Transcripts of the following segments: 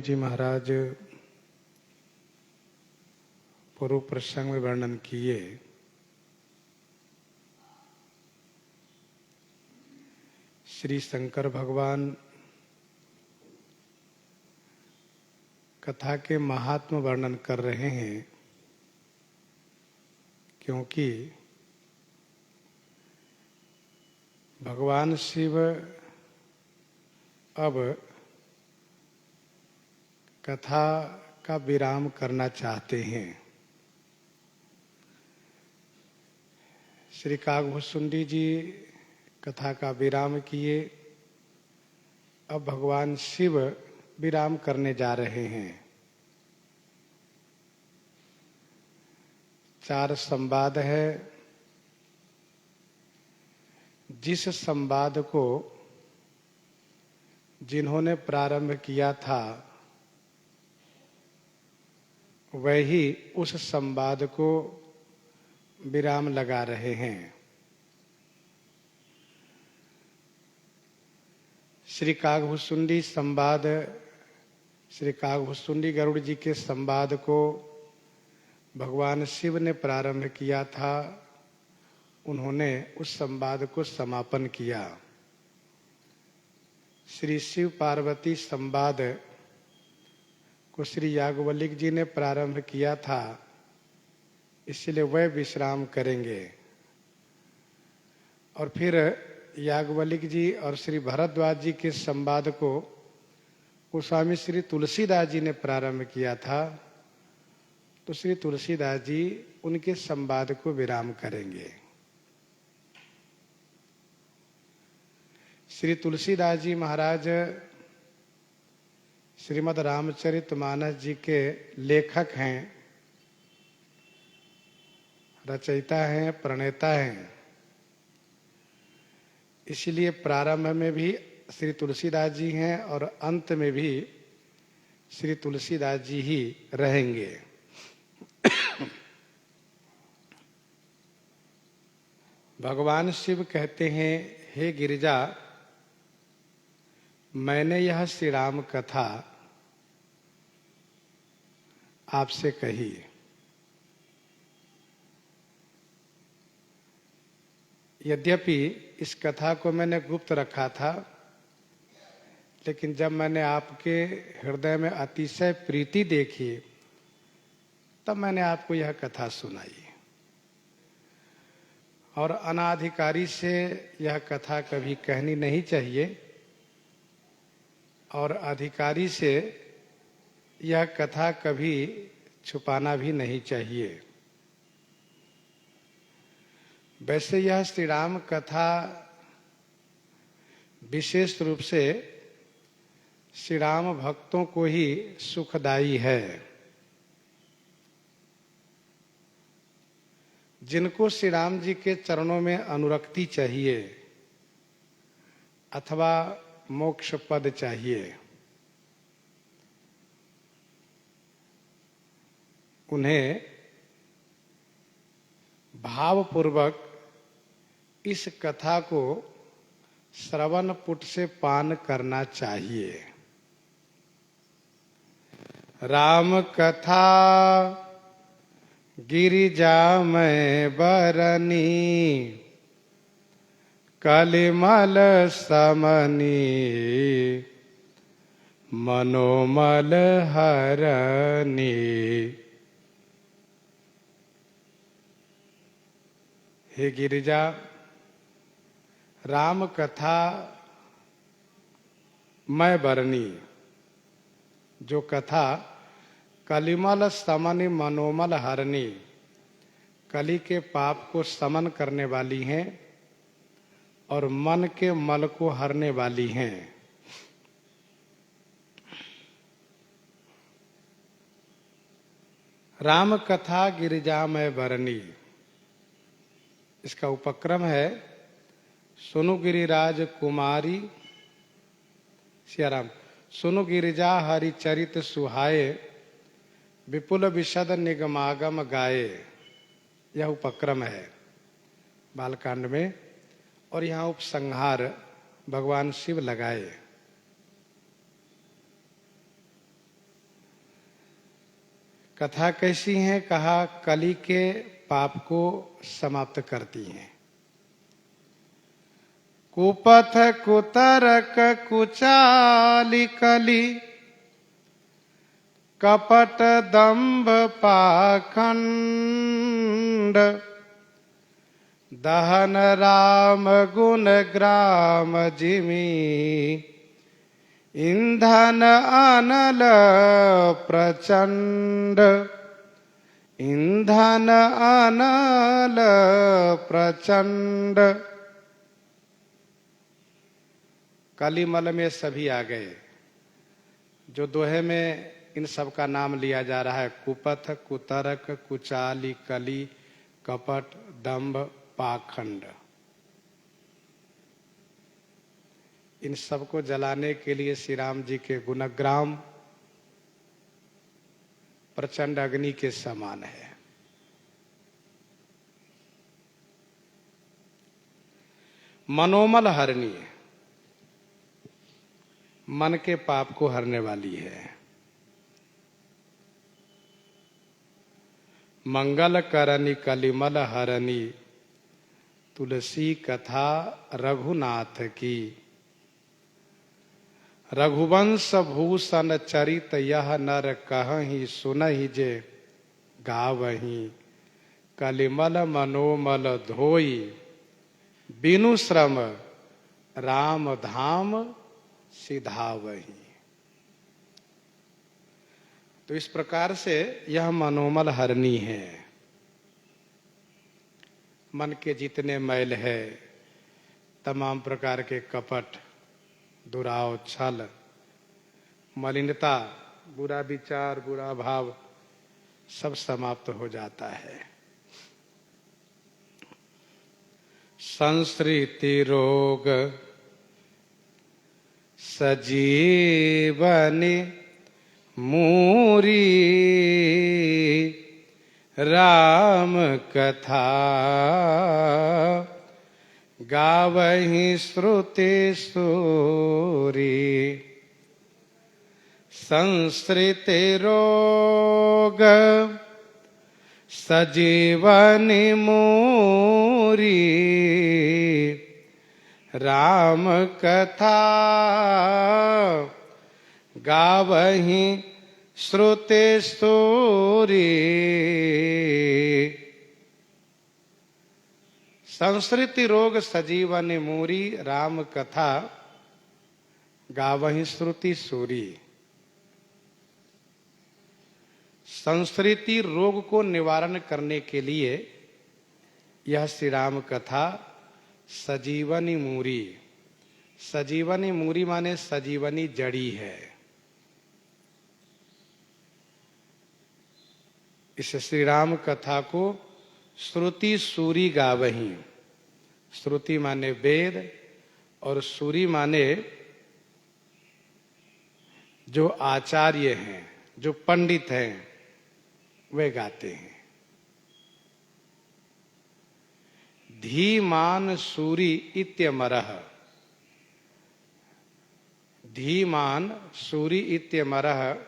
जी महाराज पूर्व प्रसंग में वर्णन किए। श्री शंकर भगवान कथा के महात्म वर्णन कर रहे हैं, क्योंकि भगवान शिव अब कथा का विराम करना चाहते हैं। श्री काकभुसुंडी जी कथा का विराम किए, अब भगवान शिव विराम करने जा रहे हैं। 4 संवाद है। जिस संवाद को जिन्होंने प्रारंभ किया था, वही उस संवाद को विराम लगा रहे हैं। श्री काकभुसुंडी संवाद, श्री काकभुसुंडी गरुड़ जी के संवाद को भगवान शिव ने प्रारंभ किया था। उन्होंने उस संवाद को समापन किया। श्री शिव पार्वती संवाद को श्री याज्ञवल्क्य जी ने प्रारंभ किया था, इसलिए वह विश्राम करेंगे। और फिर याज्ञवल्क्य जी और श्री भरद्वाज जी के संवाद को गोस्वामी श्री तुलसीदास जी ने प्रारंभ किया था, तो श्री तुलसीदास जी उनके संवाद को विराम करेंगे। श्री तुलसीदास जी महाराज श्रीमद् रामचरितमानस जी के लेखक हैं, रचयिता हैं, प्रणेता हैं। इसलिए प्रारंभ में भी श्री तुलसीदास जी हैं और अंत में भी श्री तुलसीदास जी ही रहेंगे। भगवान शिव कहते हैं, हे गिरिजा, मैंने यह श्री राम कथा आपसे कही। यद्यपि इस कथा को मैंने गुप्त रखा था, लेकिन जब मैंने आपके हृदय में अतिशय प्रीति देखी, तब मैंने आपको यह कथा सुनाई। और अनाधिकारी से यह कथा कभी कहनी नहीं चाहिए, और अधिकारी से यह कथा कभी छुपाना भी नहीं चाहिए। वैसे यह श्री राम कथा विशेष रूप से श्री राम भक्तों को ही सुखदायी है। जिनको श्री राम जी के चरणों में अनुरक्ति चाहिए अथवा मोक्ष पद चाहिए, उन्हें भावपूर्वक इस कथा को श्रवण पुट से पान करना चाहिए। राम कथा गिरिजा में बरनी, कलिमल समनी, मनोमल हरनी। हे गिरिजा, राम कथा मैं बरनी, जो कथा कलिमल समनि मनोमल हरनी, कली के पाप को समन करने वाली हैं और मन के मल को हरने वाली हैं। राम कथा गिरिजा में बरनी, इसका उपक्रम है, सुनु गिरिराज कुमारी, सियाराम, सुनु गिरिजा हरि चरित सुहाए, विपुल विशद निगमागम गाए। यह उपक्रम है बालकांड में, और यहाँ उपसंहार भगवान शिव लगाए। कथा कैसी है? कहा कली के पाप को समाप्त करती हैं। कुपथ कुतरक कुचाली कली, कपट दंभ पाखंड, दहन राम गुण ग्राम जिमी, ईंधन अनल प्रचंड, ईंधन अनल प्रचंड। कलिमल में सभी आ गए। जो दोहे में इन सब का नाम लिया जा रहा है, कुपथ कुतरक कुचाली कली, कपट दंभ पाखंड, इन सबको जलाने के लिए श्री राम जी के गुणग्राम प्रचंड अग्नि के समान है। मनोमल हरणी, मन के पाप को हरने वाली है। मंगल करनी कलिमल हरणी, तुलसी कथा रघुनाथ की, रघुवंश भूषण चरित यह नर कहहि सुनहि जे गावहि, कलिमल मनोमल धोई बिनु श्रम राम धाम सिधावहि। तो इस प्रकार से यह मनोमल हरणी है। मन के जितने मैल है, तमाम प्रकार के कपट, दुराव, छल, मलिनता, बुरा विचार, बुरा भाव सब समाप्त हो जाता है। संस्कृति रोग सजीवनी मूरी, राम कथा गावहि श्रुति सूरी, संस्कृति रोग सजीवनी मूरी, राम कथा गावहि श्रुति सूरी। संस्कृति रोग सजीवनि मूरी, राम कथा गावहि श्रुति सूरी। संस्कृति रोग को निवारण करने के लिए यह श्री राम कथा सजीवनी मूरी, सजीवनी मूरी माने सजीवनी जड़ी है। इस श्री राम कथा को श्रुति सूरी गावही, श्रुति माने वेद और सूरी माने जो आचार्य हैं, जो पंडित हैं, वे गाते हैं। धीमान सूरी इत्यमरः, धीमान सूरी इत्यमरः,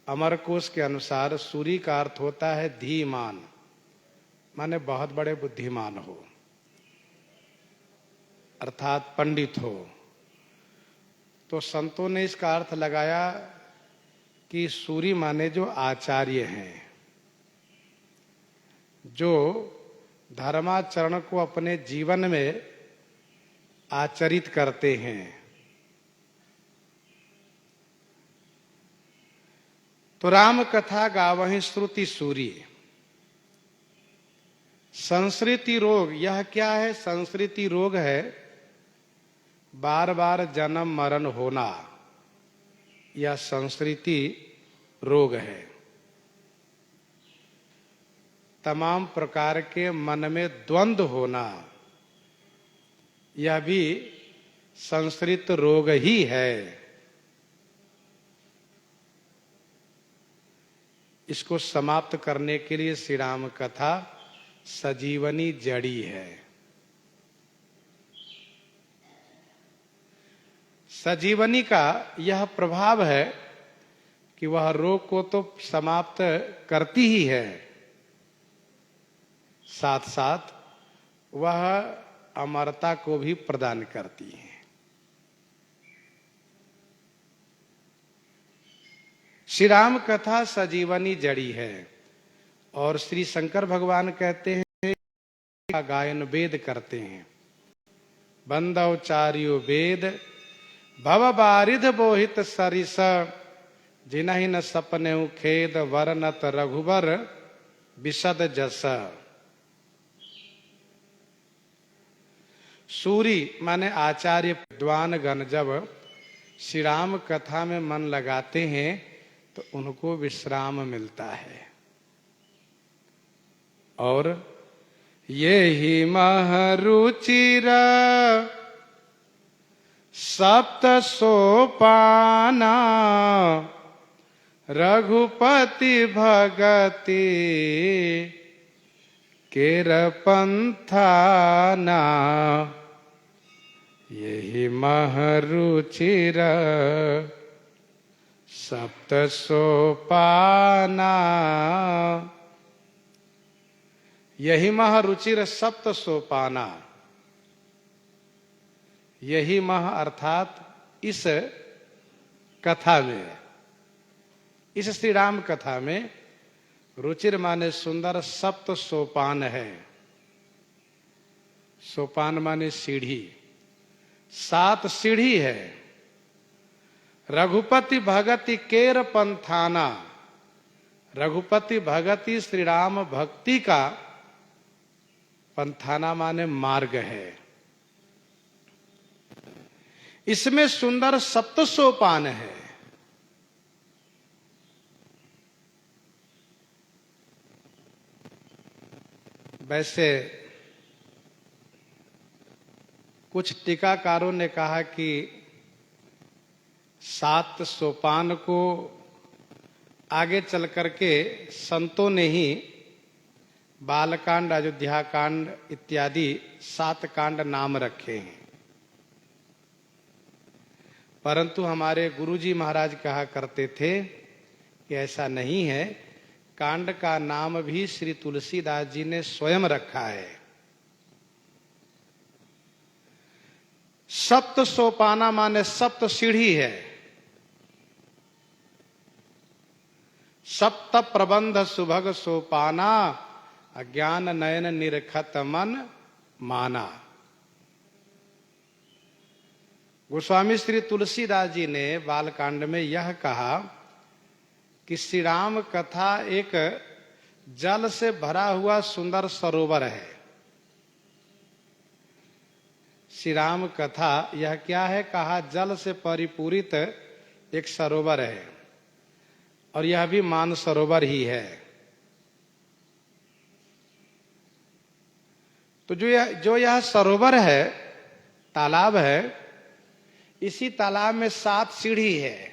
अमरकोश के अनुसार सूरी का अर्थ होता है धीमान, माने बहुत बड़े बुद्धिमान हो, अर्थात पंडित हो। तो संतों ने इसका अर्थ लगाया कि सूरी माने जो आचार्य हैं, जो धर्माचरण को अपने जीवन में आचरित करते हैं। तो राम कथा गावहि श्रुति सूरी। संस्कृति रोग, यह क्या है? संस्कृति रोग है बार बार जन्म मरण होना, यह संस्कृति रोग है। तमाम प्रकार के मन में द्वंद्व होना, यह भी संस्कृत रोग ही है। इसको समाप्त करने के लिए श्री राम कथा सजीवनी जड़ी है। सजीवनी का यह प्रभाव है कि वह रोग को तो समाप्त करती ही है, साथ साथ वह अमरता को भी प्रदान करती है। श्री राम कथा सजीवनी जड़ी है और श्री शंकर भगवान कहते हैं का गायन वेद करते हैं। बंदव चार्यो वेद भव बारिध बोहित सरिस, जिनहि न सपने खेद वरनत रघुबर विशद जस। सूरी माने आचार्य विद्वान गण जब श्री राम कथा में मन लगाते हैं तो उनको विश्राम मिलता है। और ये ही महरुचिर सप्त सोपाना, रघुपति भगति केर पंथाना। यही महरुचिर सप्त सोपाना, यही मह रुचिर सप्त सोपाना। यही मह अर्थात इस कथा में, इस श्री राम कथा में रुचिर माने सुंदर, सप्त सोपान है। सोपान माने सीढ़ी, 7 सीढ़ी है। रघुपति भगति केर पंथाना, रघुपति भगति श्री राम भक्ति का पंथाना माने मार्ग है। इसमें सुंदर सप्त सोपान है। वैसे कुछ टीकाकारों ने कहा कि 7 सोपान को आगे चल करके संतों ने ही बालकांड, अयोध्या कांड इत्यादि 7 कांड नाम रखे हैं। परंतु हमारे गुरुजी महाराज कहा करते थे कि ऐसा नहीं है, कांड का नाम भी श्री तुलसीदास जी ने स्वयं रखा है। सप्त सोपाना माने सप्त सीढ़ी है। सप्त प्रबंध सुभग सोपाना, अज्ञान नयन निरखत मन माना। गोस्वामी श्री तुलसीदास जी ने बालकांड में यह कहा कि श्री राम कथा एक जल से भरा हुआ सुंदर सरोवर है। श्री राम कथा यह क्या है? कहा जल से परिपूरित एक सरोवर है, और यह भी मानसरोवर ही है। तो जो यह सरोवर है, तालाब है, इसी तालाब में 7 सीढ़ी है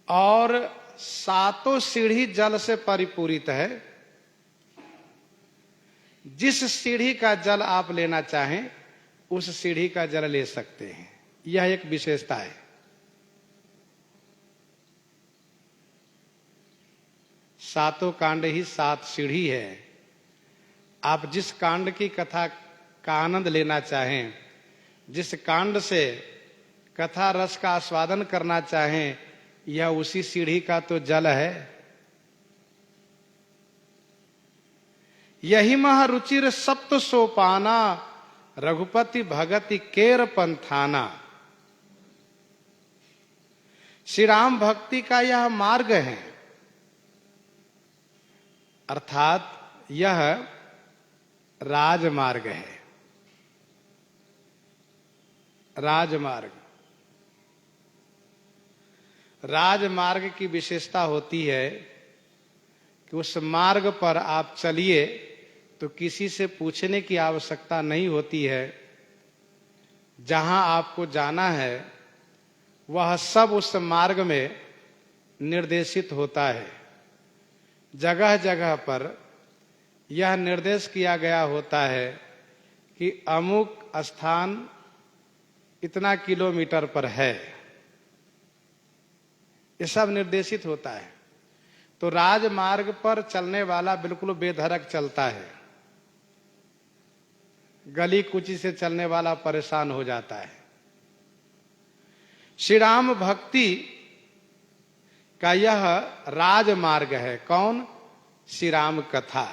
और 7 सीढ़ी जल से परिपूरित है। जिस सीढ़ी का जल आप लेना चाहें उस सीढ़ी का जल ले सकते हैं। यह एक विशेषता है। सातों कांड ही 7 सीढ़ी है। आप जिस कांड की कथा का आनंद लेना चाहें, जिस कांड से कथा रस का आस्वादन करना चाहें, यह उसी सीढ़ी का तो जल है। यही महारुचिर सप्त सोपाना, रघुपति भगति केर पंथाना। श्री राम भक्ति का यह मार्ग है, अर्थात यह राजमार्ग है। राजमार्ग, राजमार्ग की विशेषता होती है कि उस मार्ग पर आप चलिए तो किसी से पूछने की आवश्यकता नहीं होती है। जहां आपको जाना है वह सब उस मार्ग में निर्देशित होता है। जगह जगह पर यह निर्देश किया गया होता है कि अमुक स्थान इतना किलोमीटर पर है। ये सब निर्देशित होता है। तो राजमार्ग पर चलने वाला बिल्कुल बेधड़क चलता है, गली कुची से चलने वाला परेशान हो जाता है। श्री राम भक्ति का यह राजमार्ग है। कौन? श्री राम कथा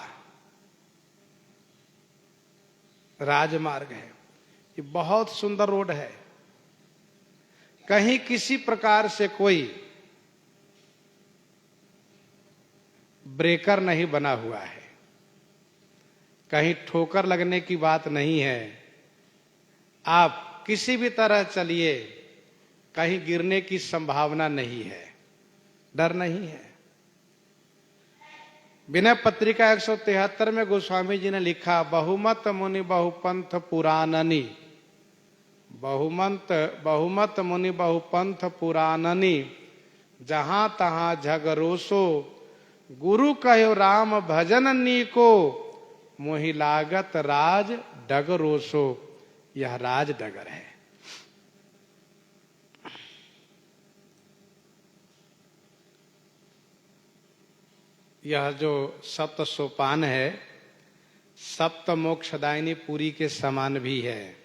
राजमार्ग है। ये बहुत सुंदर रोड है, कहीं किसी प्रकार से कोई ब्रेकर नहीं बना हुआ है, कहीं ठोकर लगने की बात नहीं है। आप किसी भी तरह चलिए, कहीं गिरने की संभावना नहीं है, डर नहीं है। विनय पत्रिका 173 में गोस्वामी जी ने लिखा, बहुमत मुनि बहुपंथ पुराणनी, बहुमत मुनि बहुपंथ पुराणनी, जहां तहां झगरोसो, गुरु कहो राम भजन को, मोहि लागत राज डगरोसो। यह राज डगर है। यह जो सप्त सोपान है, सप्त मोक्षदायिनी पुरी के समान भी है।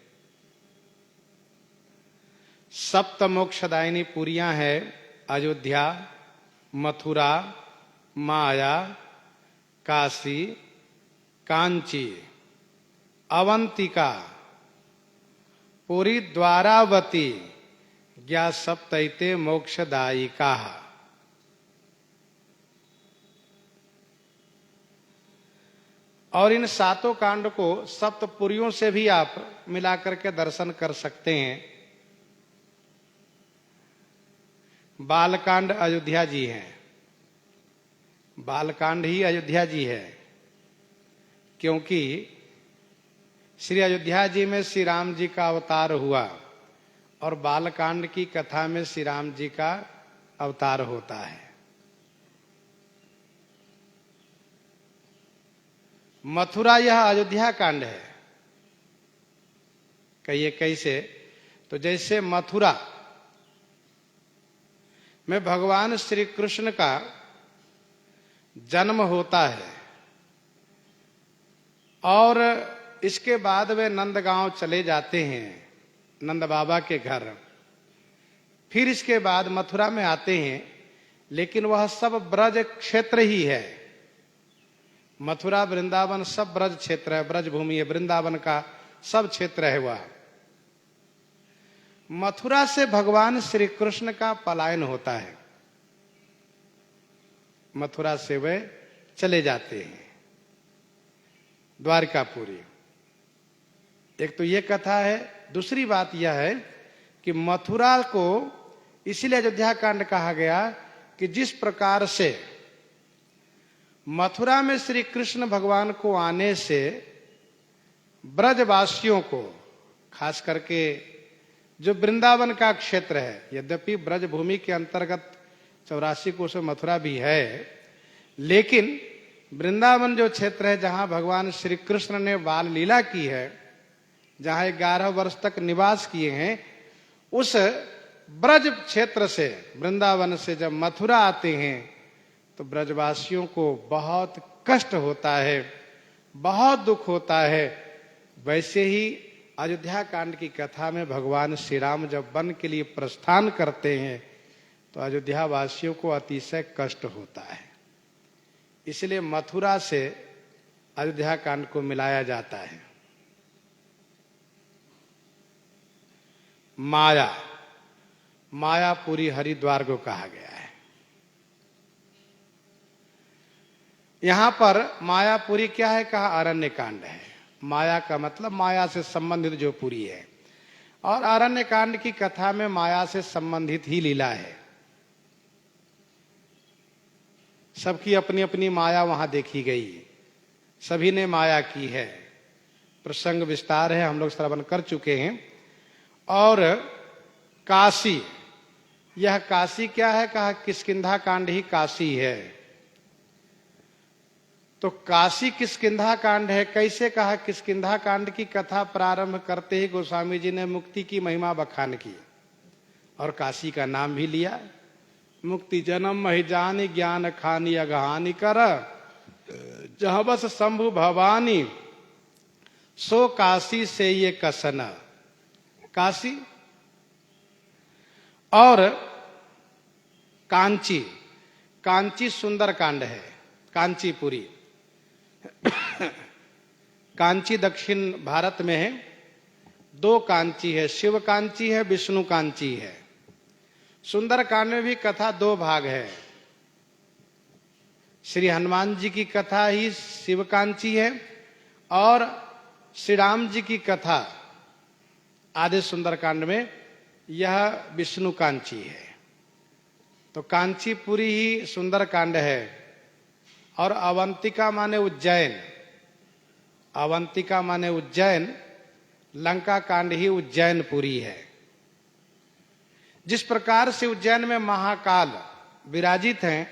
सप्त मोक्षदायिनी पुरियां है अयोध्या, मथुरा, माया, काशी, कांची, अवंतिका, पुरी, द्वारावती, ज्ञा सप्तैते मोक्षदायिका। और इन सातों कांड को सप्तपुरियों से भी आप मिलाकर के दर्शन कर सकते हैं। बालकांड अयोध्या जी हैं, बालकांड ही अयोध्या जी है, क्योंकि श्री अयोध्या जी में श्री राम जी का अवतार हुआ और बालकांड की कथा में श्री राम जी का अवतार होता है। मथुरा यह अयोध्या कांड है। कहिए कैसे? तो जैसे मथुरा में भगवान श्री कृष्ण का जन्म होता है और इसके बाद वे नंदगांव चले जाते हैं, नंद बाबा के घर। फिर इसके बाद मथुरा में आते हैं, लेकिन वह सब ब्रज क्षेत्र ही है। मथुरा वृंदावन सब ब्रज क्षेत्र है, ब्रज भूमि है, वृंदावन का सब क्षेत्र है वह। मथुरा से भगवान श्री कृष्ण का पलायन होता है, मथुरा से वे चले जाते हैं द्वारकापुरी। एक तो ये कथा है। दूसरी बात यह है कि मथुरा को इसीलिए अयोध्या कांड कहा गया कि जिस प्रकार से मथुरा में श्री कृष्ण भगवान को आने से ब्रजवासियों को, खास करके जो वृंदावन का क्षेत्र है, यद्यपि ब्रज भूमि के अंतर्गत 84 कोस मथुरा भी है, लेकिन वृंदावन जो क्षेत्र है जहां भगवान श्री कृष्ण ने बाल लीला की है, जहां 11 वर्ष तक निवास किए हैं, उस ब्रज क्षेत्र से, वृंदावन से जब मथुरा आते हैं तो ब्रजवासियों को बहुत कष्ट होता है, बहुत दुख होता है। वैसे ही अयोध्या कांड की कथा में भगवान श्री राम जब वन के लिए प्रस्थान करते हैं तो अयोध्या वासियों को अतिशय कष्ट होता है। इसलिए मथुरा से अयोध्या कांड को मिलाया जाता है। माया, मायापुरी हरिद्वार को कहा गया है। यहां पर मायापुरी क्या है? कहा अरण्य कांड है। माया का मतलब माया से संबंधित जो पुरी है, और अरण्य कांड की कथा में माया से संबंधित ही लीला है। सबकी अपनी अपनी माया वहां देखी गई, सभी ने माया की है। प्रसंग विस्तार है, हम लोग श्रवण कर चुके हैं। और काशी, यह काशी क्या है? कहा किष्किंधा कांड ही काशी है। तो काशी किष्किंधा कांड है। कैसे? कहा किष्किंधा कांड की कथा प्रारंभ करते ही गोस्वामी जी ने मुक्ति की महिमा बखान की और काशी का नाम भी लिया। मुक्ति जन्म महि जानी ज्ञान खानी अगहानी कर, जहाँ बस शंभु भवानी सो काशी से ये कसन। काशी और कांची, कांची सुंदर कांड है, कांचीपुरी। कांची दक्षिण भारत में है। दो कांची है, शिव कांची है, विष्णु कांची है। सुंदर कांड में भी कथा दो भाग है। श्री हनुमान जी की कथा ही शिव कांची है और श्री राम जी की कथा आधे सुंदर कांड में यह विष्णु कांची है। तो कांचीपुरी ही सुंदर कांड है। और अवंतिका माने उज्जैन, अवंतिका माने उज्जैन, लंका कांड ही उज्जैनपुरी है। जिस प्रकार से उज्जैन में महाकाल विराजित हैं,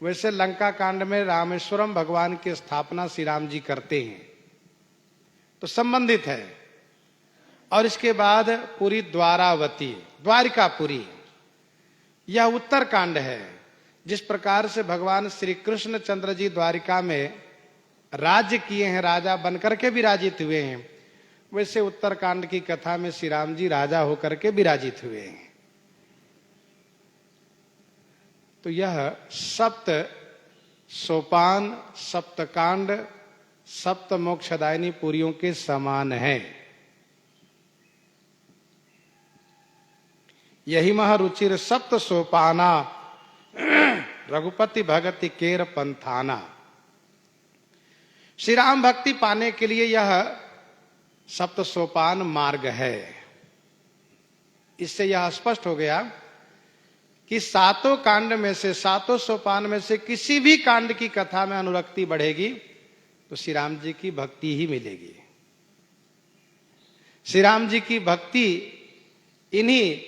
वैसे लंका कांड में रामेश्वरम भगवान की स्थापना श्री राम जी करते हैं, तो संबंधित है। और इसके बाद पूरी द्वारावती, द्वारिकापुरी, यह उत्तर कांड है। जिस प्रकार से भगवान श्री कृष्ण चंद्र जी द्वारिका में राज्य किए हैं, राजा बनकर के विराजित हुए हैं, वैसे उत्तर कांड की कथा में श्री राम जी राजा होकर के विराजित हुए हैं। तो यह सप्त सोपान, सप्त कांड, सप्त मोक्षदायिनी पुरियों के समान है। यही महारुचिर सप्त सोपाना रघुपति भगति केर पंथाना। श्री राम भक्ति पाने के लिए यह सप्त सोपान मार्ग है। इससे यह स्पष्ट हो गया कि सातों कांड में से, सातों सोपान में से किसी भी कांड की कथा में अनुरक्ति बढ़ेगी तो श्री राम जी की भक्ति ही मिलेगी। श्री राम जी की भक्ति इन्हीं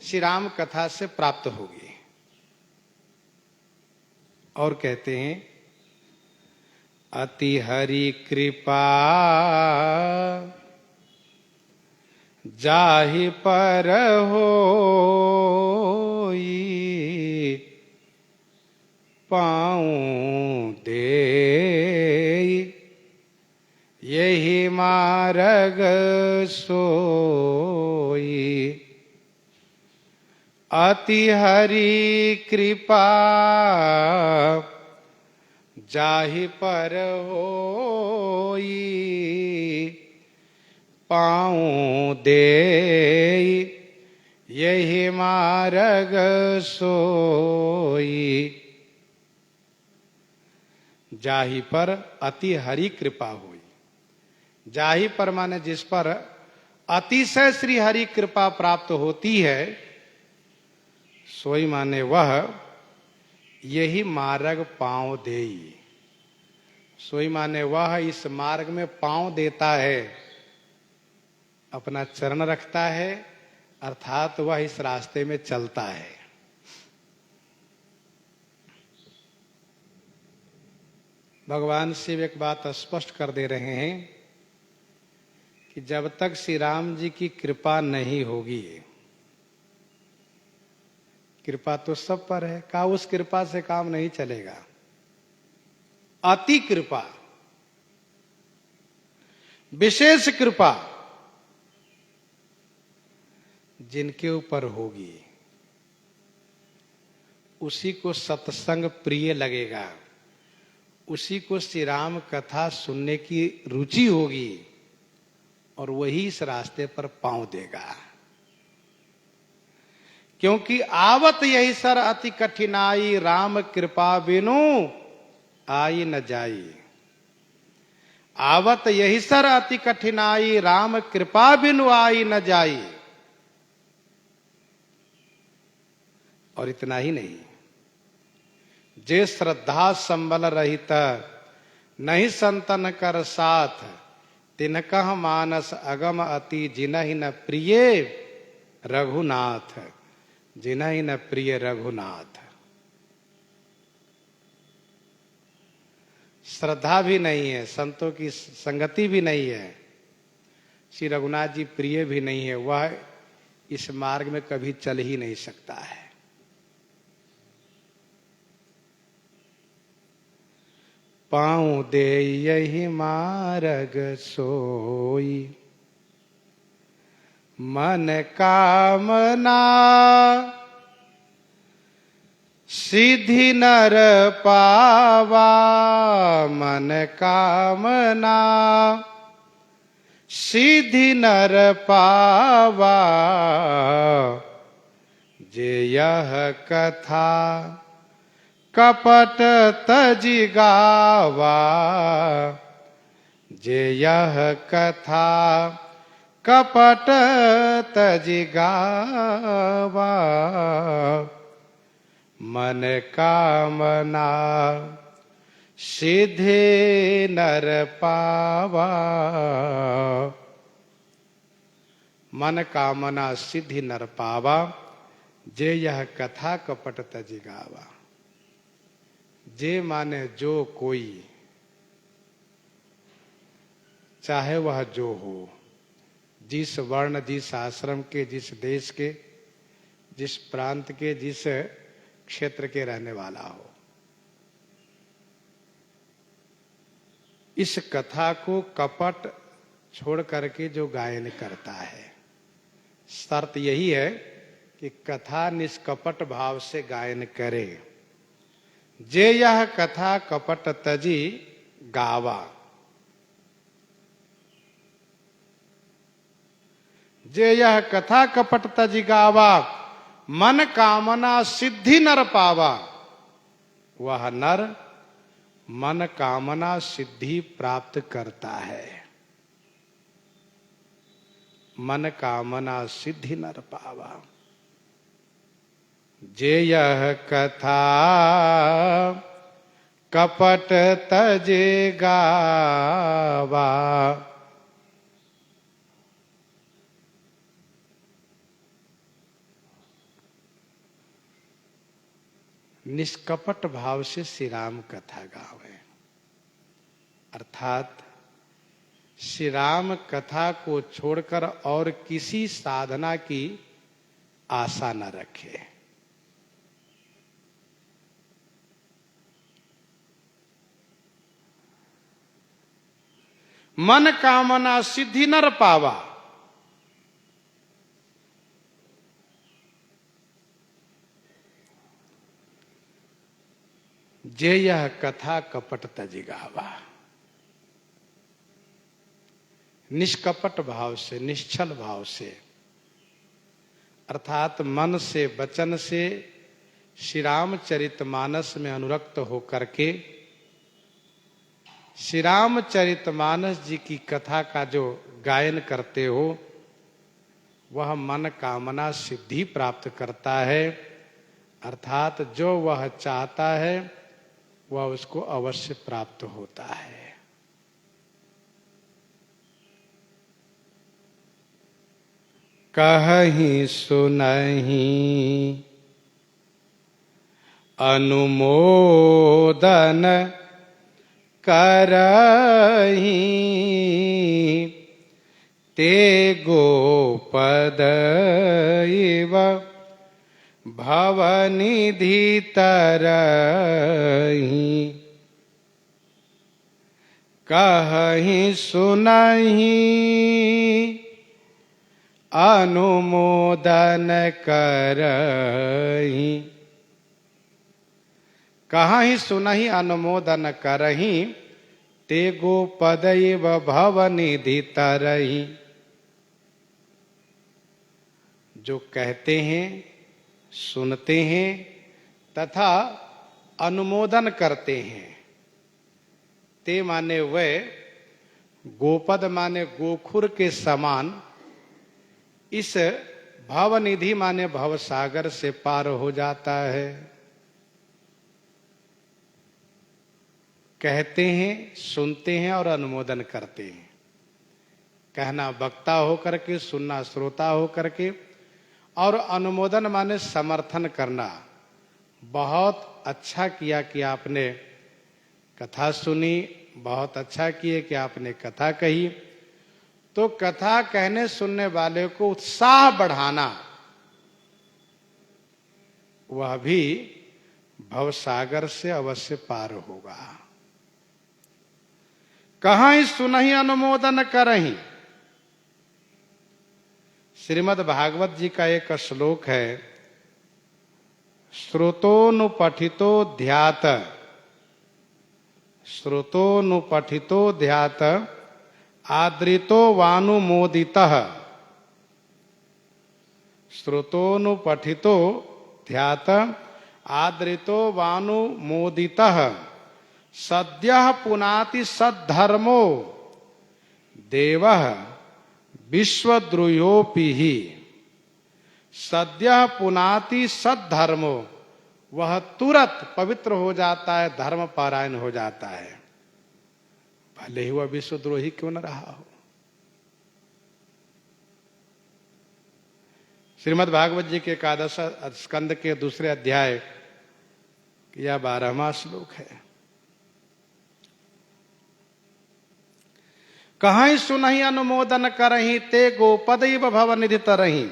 श्री राम कथा से प्राप्त होगी। और कहते हैं, अति हरि कृपा जाहि पर होई, पाऊं देई यही मार्ग सोई। अति हरि कृपा जाहि पर होई, पाऊं देई यही मार्ग सोई। जाहि पर अति हरि कृपा हुई। जाहि पर माने जिस पर अतिशय श्री हरि कृपा प्राप्त होती है, सोई माने वह यही मार्ग पांव देई। सोई माने वह इस मार्ग में पांव देता है, अपना चरण रखता है, अर्थात वह इस रास्ते में चलता है। भगवान शिव एक बात स्पष्ट कर दे रहे हैं कि जब तक श्री राम जी की कृपा नहीं होगी, कृपा तो सब पर है, का उस कृपा से काम नहीं चलेगा। अति कृपा, विशेष कृपा जिनके ऊपर होगी उसी को सत्संग प्रिय लगेगा, उसी को श्री राम कथा सुनने की रुचि होगी और वही इस रास्ते पर पांव देगा। क्योंकि आवत यही सर अति कठिनाई, राम कृपा बिनु आई न जाई। आवत यही सर अति कठिनाई, राम कृपा बिनु आई न जाई। और इतना ही नहीं, जे श्रद्धा संबल रहित नहीं संतन कर साथ, तिनकह मानस अगम अति जिनहि न प्रिय रघुनाथ। जिनहि न प्रिय रघुनाथ। श्रद्धा भी नहीं है, संतों की संगति भी नहीं है, श्री रघुनाथ जी प्रिय भी नहीं है, वह इस मार्ग में कभी चल ही नहीं सकता है। पाऊं दे यही मार्ग सोई। मन कामना सिद्धि नर पावा, मन कामना सिद्धि नर पावा। जे यह कथा कपट तजि गावा, जे यह कथा कपट तजि गावा। मन कामना सिद्धि नर पावा, मन कामना सिद्धि नर पावा। जे यह कथा कपट तजि गावा। जे माने जो कोई, चाहे वह जो हो, जिस वर्ण, जिस आश्रम के, जिस देश के, जिस प्रांत के, जिस क्षेत्र के रहने वाला हो, इस कथा को कपट छोड़ करके जो गायन करता है, शर्त यही है कि कथा निष्कपट भाव से गायन करे। जे यह कथा कपट तजि गावा। जे यह कथा कपट तजि गावा, मन कामना सिद्धि नर पावा। वह नर मन कामना सिद्धि प्राप्त करता है। मन कामना सिद्धि नर पावा। जे यह कथा कपट तजि गावा। निष्कपट भाव से श्री राम कथा गावे, अर्थात श्री राम कथा को छोड़कर और किसी साधना की आशा न रखे। मन कामना सिद्धि नर पावा। जे यह कथा कपट तजि गावा। निष्कपट भाव से, निश्चल भाव से, अर्थात मन से, वचन से श्री रामचरितमानस में अनुरक्त होकर के श्री रामचरितमानस जी की कथा का जो गायन करते हो, वह मन कामना सिद्धि प्राप्त करता है। अर्थात जो वह चाहता है वह उसको अवश्य प्राप्त होता है। कहीं सुनहि अनुमोदन करहि, ते गोपद इव भवनिधि तरहि। कहीं सुनहि अनुमोदन करहि। कहीं सुनहि अनुमोदन करहि, ते गोपद इव भवनिधि तरहि। जो कहते हैं, सुनते हैं तथा अनुमोदन करते हैं, ते माने वे, गोपद माने गोखुर के समान, इस भवनिधि माने भवसागर से पार हो जाता है। कहते हैं, सुनते हैं और अनुमोदन करते हैं। कहना वक्ता होकर के, सुनना श्रोता होकर के, और अनुमोदन माने समर्थन करना। बहुत अच्छा किया कि आपने कथा सुनी, बहुत अच्छा किए कि आपने कथा कही। तो कथा कहने सुनने वाले को उत्साह बढ़ाना, वह भी भवसागर से अवश्य पार होगा। कहां सुनहि अनुमोदन करहि। श्रीमद् भागवत जी का एक श्लोक है, श्रुतोनुपठितो ध्यात, श्रुतोनुपठितो ध्यात आदृतो वानुमोदितः। श्रुतोनुपठितो ध्यात आदृतो वानुमोदितः सद्यः पुनाति सद्धर्मो देवः विश्वद्रोह्योऽपि हि। सद्यः पुनाति सद्धर्मो, वह तुरंत पवित्र हो जाता है, धर्म पारायण हो जाता है, भले ही वह विश्वद्रोही क्यों न रहा हो। श्रीमद् भागवत जी के एकादश स्कंद के दूसरे अध्याय यह 12वां श्लोक है। कहां सुनहि अनुमोदन करहि, ते गोपद इव भव निधि तरहि।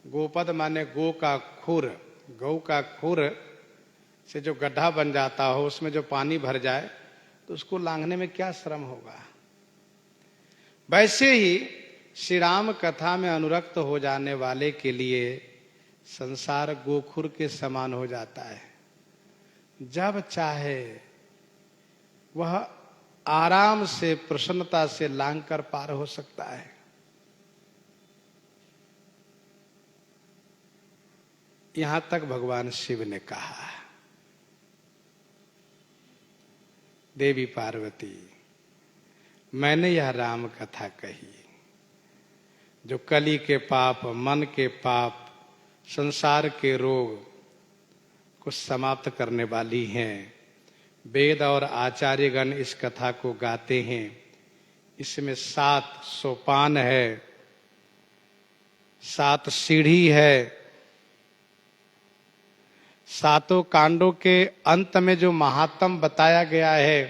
गोपद माने गो का खुर, गौ का खुर से जो गड्ढा बन जाता हो, उसमें जो पानी भर जाए तो उसको लांघने में क्या श्रम होगा। वैसे ही श्री राम कथा में अनुरक्त हो जाने वाले के लिए संसार गोखुर के समान हो जाता है। जब चाहे वह आराम से प्रसन्नता से लांघ कर पार हो सकता है। यहां तक भगवान शिव ने कहा, देवी पार्वती मैंने यह राम कथा कही जो कली के पाप, मन के पाप, संसार के रोग को समाप्त करने वाली हैं। वेद और आचार्यगण इस कथा को गाते हैं। इसमें 7 सोपान है, 7 सीढ़ी है। 7 कांडों के अंत में जो महात्म बताया गया है,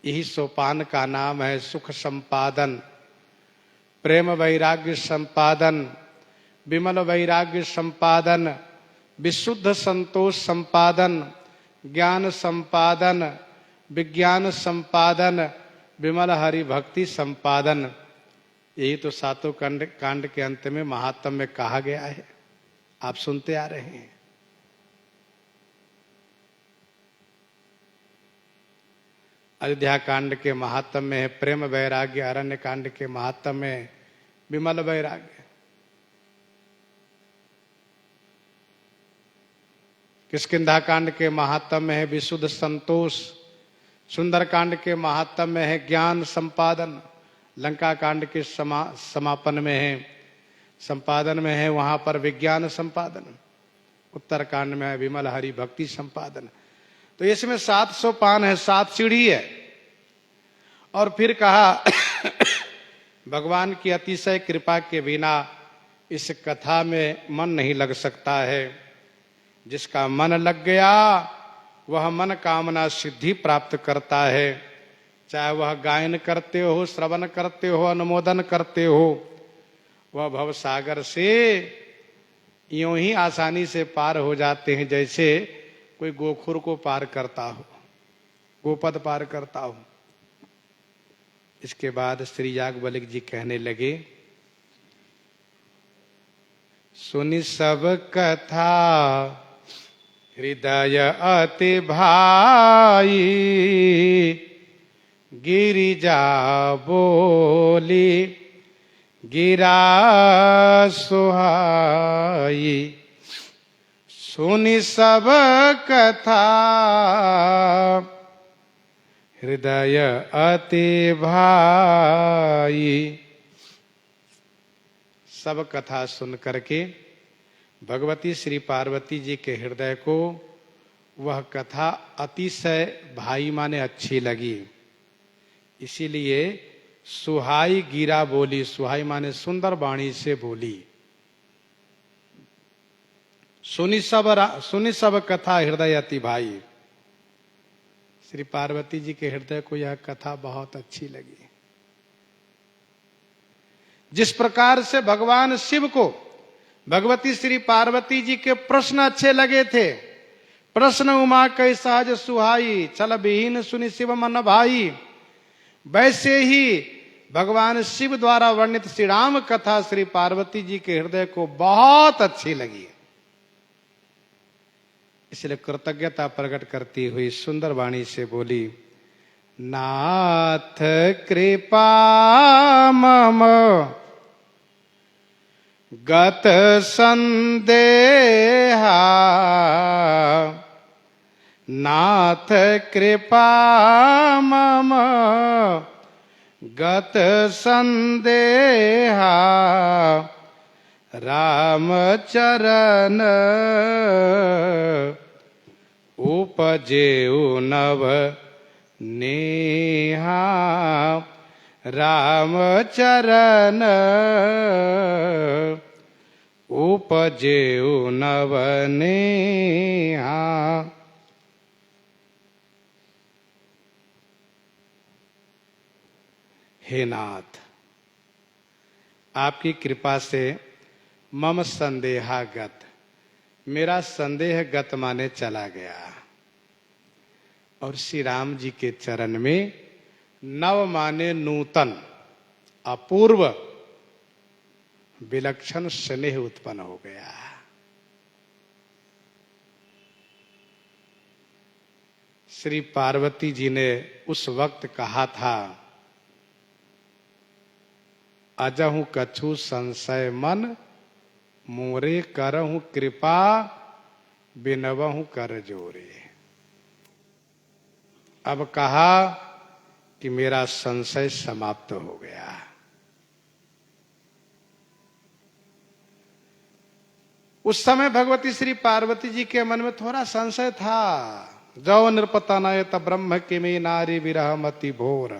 यही सोपान का नाम है सुख संपादन, प्रेम वैराग्य संपादन, विमल वैराग्य संपादन, विशुद्ध संतोष संपादन, ज्ञान संपादन, विज्ञान संपादन, विमल हरि भक्ति संपादन। यही तो 7 कांड के अंत में महात्म में कहा गया है। आप सुनते आ रहे हैं। अयोध्या कांड के महात्म में है प्रेम वैराग्य, अरण्य कांड के महात्म में विमल वैराग्य। किष्किंधा कांड के महात्म में है विशुद्ध संतोष, सुंदर कांड के महात्म में है ज्ञान संपादन, लंका कांड के समापन में है संपादन में है वहां पर विज्ञान संपादन, उत्तर कांड में है विमल हरि भक्ति संपादन। तो इसमें 7 सोपान है, 7 सीढ़ी है। और फिर कहा भगवान की अतिशय कृपा के बिना इस कथा में मन नहीं लग सकता है। जिसका मन लग गया वह मन कामना सिद्धि प्राप्त करता है। चाहे वह गायन करते हो, श्रवण करते हो, अनुमोदन करते हो, वह भव सागर से यूं ही आसानी से पार हो जाते हैं जैसे कोई गोखुर को पार करता हो, गोपद पार करता हो। इसके बाद श्री याज्ञवल्क्य जी कहने लगे, सुनि सब कथा हृदय अति भाई, गिरिजा बोली गिरा सुहाई। सुनि सब कथा हृदय अति भाई। सब कथा सुन करके भगवती श्री पार्वती जी के हृदय को वह कथा अतिशय भाई माने अच्छी लगी। इसीलिए सुहाई गिरा बोली, सुहाई माने सुंदर वाणी से बोली। सुनी सब कथा हृदय अति भाई। श्री पार्वती जी के हृदय को यह कथा बहुत अच्छी लगी। जिस प्रकार से भगवान शिव को भगवती श्री पार्वती जी के प्रश्न अच्छे लगे थे, प्रश्न उमा कै सहज सुहाई, चल विहीन सुनि शिव मन भाई। वैसे ही भगवान शिव द्वारा वर्णित श्री राम कथा श्री पार्वती जी के हृदय को बहुत अच्छी लगी, इसलिए कृतज्ञता प्रकट करती हुई सुंदर वाणी से बोली, नाथ कृपा मम गत संदेहा, नाथ कृपा मम गत संदेहा, राम चरण उपजेउ नव नेहा, राम चरण उपजेउ नव नेहा। हे नाथ, आपकी कृपा से मम संदेहागत, मेरा संदेह गत माने चला गया, और श्री राम जी के चरण में नव माने नूतन, अपूर्व, विलक्षण स्नेह उत्पन्न हो गया। श्री पार्वती जी ने उस वक्त कहा था, अजहु कछु संशय मन, मोरे करहु कृपा, बिनवहु कर जोरे। अब कहा कि मेरा संशय समाप्त हो गया। उस समय भगवती श्री पार्वती जी के मन में थोड़ा संशय था। जौ नृपतनयत ब्रह्म किमी नारी विरह मति भोर,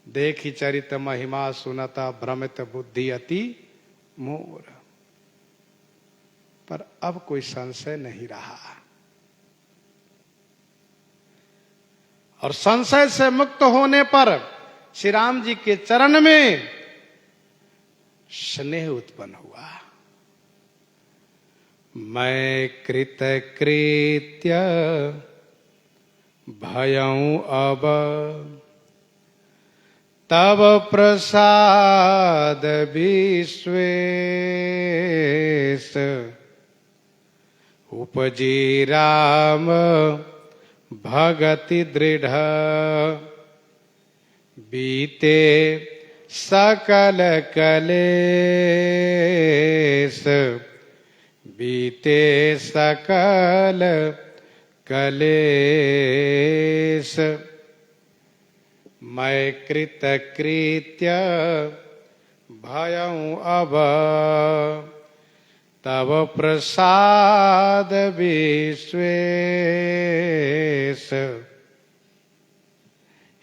देखी चरित महिमा सुनता भ्रमित बुद्धि अति मोर। पर अब कोई संशय नहीं रहा, और संशय से मुक्त होने पर श्री राम जी के चरण में स्नेह उत्पन्न हुआ। मैं कृतकृत्य भयऊं अब, तब प्रसाद विश्वेश, उपजी राम भगति दृढ़, बीते सकल कलेश, बीते सकल कलेश। मैं कृतकृत्य भयऊं अब, तब प्रसाद विश्वेश।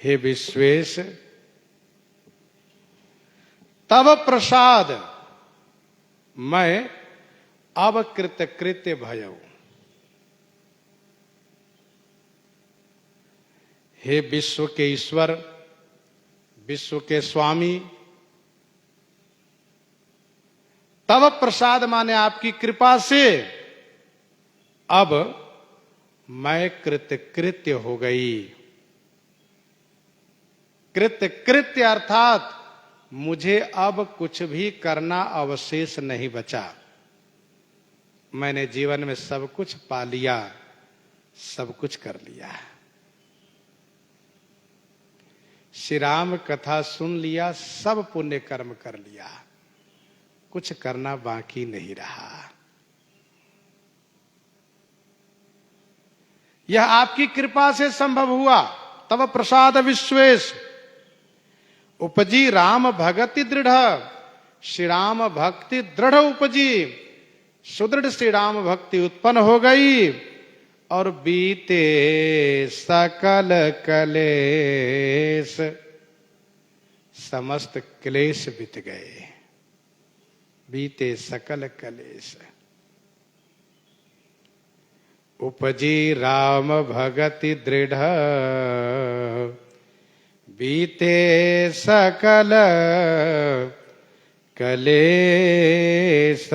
हे विश्वेश, तब प्रसाद मैं अब कृतकृत्य भयऊं। हे विश्व के ईश्वर, विश्व के स्वामी, तब प्रसाद माने आपकी कृपा से अब मैं कृतकृत्य हो गई। कृतकृत्य अर्थात मुझे अब कुछ भी करना अवशेष नहीं बचा। मैंने जीवन में सब कुछ पा लिया, सब कुछ कर लिया। श्री राम कथा सुन लिया, सब पुण्य कर्म कर लिया, कुछ करना बाकी नहीं रहा। यह आपकी कृपा से संभव हुआ। तब प्रसाद विश्वेश, उपजी राम भगति दृढ़। श्री राम भक्ति दृढ़ उपजी, सुदृढ़ श्री राम भक्ति उत्पन्न हो गई, और बीते सकल कलेश, समस्त क्लेश बीत गए। बीते सकल कलेश, उपजी राम भगति दृढ़, बीते सकल कलेश।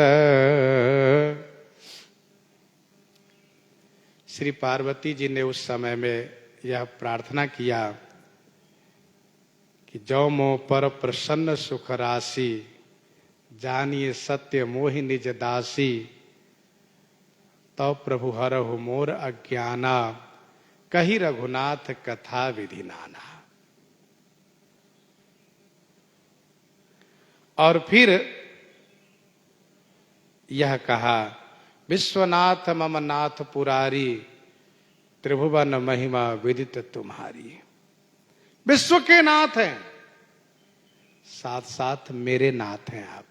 श्री पार्वती जी ने उस समय में यह प्रार्थना किया कि जो मोह पर प्रसन्न सुख राशि, जानिए सत्य मोहि निज दासी, तो प्रभु हरहु मोर अज्ञाना, कही रघुनाथ कथा विधि नाना। और फिर यह कहा, विश्वनाथ मम नाथ पुरारी, त्रिभुवन महिमा विदित तुम्हारी। विश्व के नाथ हैं, साथ साथ मेरे नाथ हैं आप।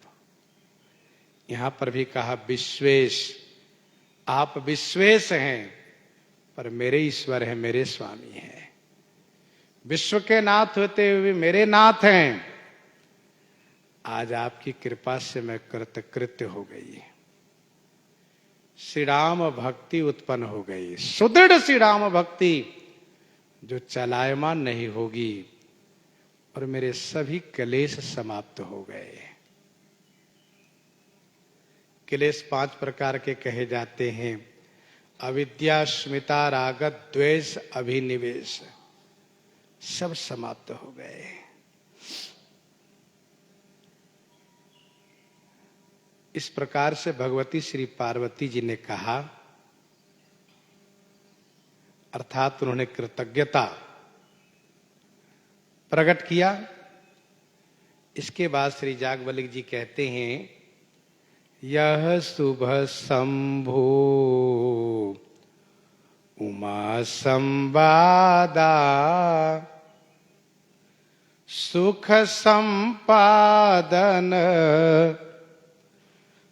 यहां पर भी कहा विश्वेश, आप विश्वेश हैं पर मेरे ईश्वर हैं, मेरे स्वामी हैं। विश्व के नाथ होते हुए मेरे नाथ हैं। आज आपकी कृपा से मैं कृतकृत्य हो गई, श्री राम भक्ति उत्पन्न हो गई, सुदृढ़ श्री राम भक्ति जो चलायमान नहीं होगी, और मेरे सभी क्लेश समाप्त हो गए। क्लेश 5 प्रकार के कहे जाते हैं। अविद्या, स्मिता, रागत, द्वेष, अभिनिवेश, सब समाप्त हो गए। इस प्रकार से भगवती श्री पार्वती जी ने कहा, अर्थात उन्होंने कृतज्ञता प्रकट किया। इसके बाद श्री जागवल्लभ जी कहते हैं, यह शुभ शंभो उमा संवादा, सुख संपादन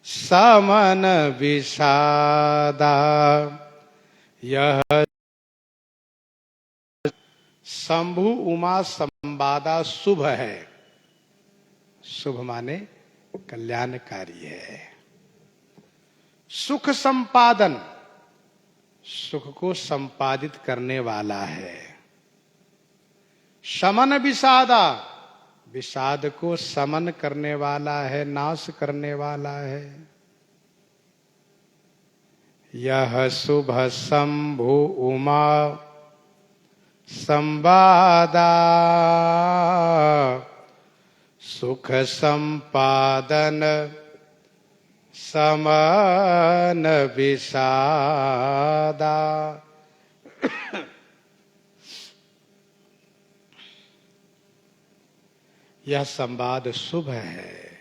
समन विषादा। यह शंभु उमा संवादा शुभ है। शुभ माने कल्याणकारी है। सुख संपादन, सुख को संपादित करने वाला है। शमन विषादा, विषाद को समन करने वाला है, नाश करने वाला है। यह शुभ शंभु उमा संवादा, सुख संपादन समन विषादा। यह संवाद शुभ है।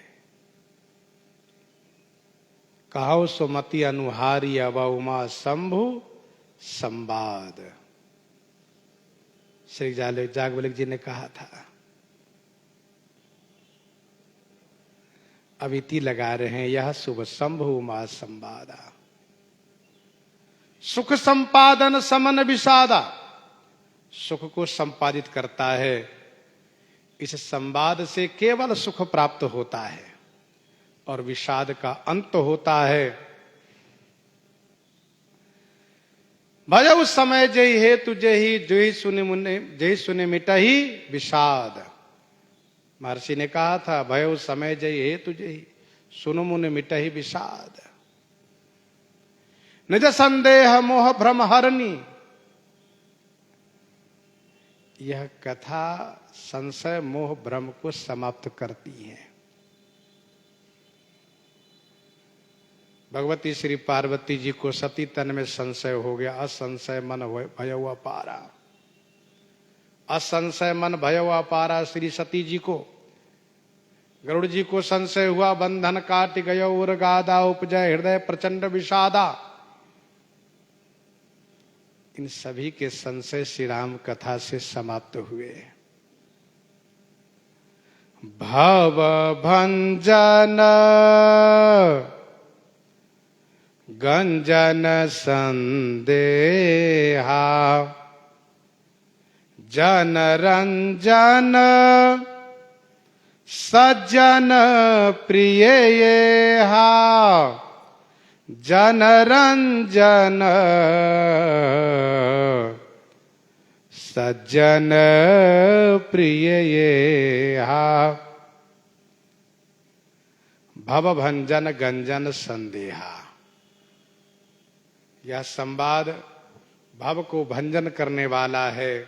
कहो सुमति अनुहारी अव उमा शंभु संवाद। श्री जागवल्लभ जी ने कहा था। अब इति लगा रहे हैं, यह शुभ शंभु उमा संवादा, सुख संपादन समन विषादा, सुख को संपादित करता है। इस संवाद से केवल सुख प्राप्त होता है और विषाद का अंत होता है। भजऊ समय जय हेतु जही, जय सुने मिटही विषाद। महर्षि ने कहा था, भयउ समय जय हेतु जही, सुन मुनि मिटही विषाद। निज संदेह मोह भ्रम हरनी। यह कथा संशय मोह भ्रम को समाप्त करती है। भगवती श्री पार्वती जी को सती तन में संशय हो गया। असंशय मन भयउ अपारा, असंशय मन भयउ अपारा। श्री सती जी को, गरुड़ जी को संशय हुआ, बंधन काट गयो उर गादा, उपजय हृदय प्रचंड विषादा। इन सभी के संशय श्री राम कथा से समाप्त हुए। भव भंजन गंजन संदेहा, जन रंजन सज्जन प्रिय येहा, जन रंजन सज्जन प्रिय येहा। भव भंजन गंजन संदेहा। यह संवाद भव को भंजन करने वाला है,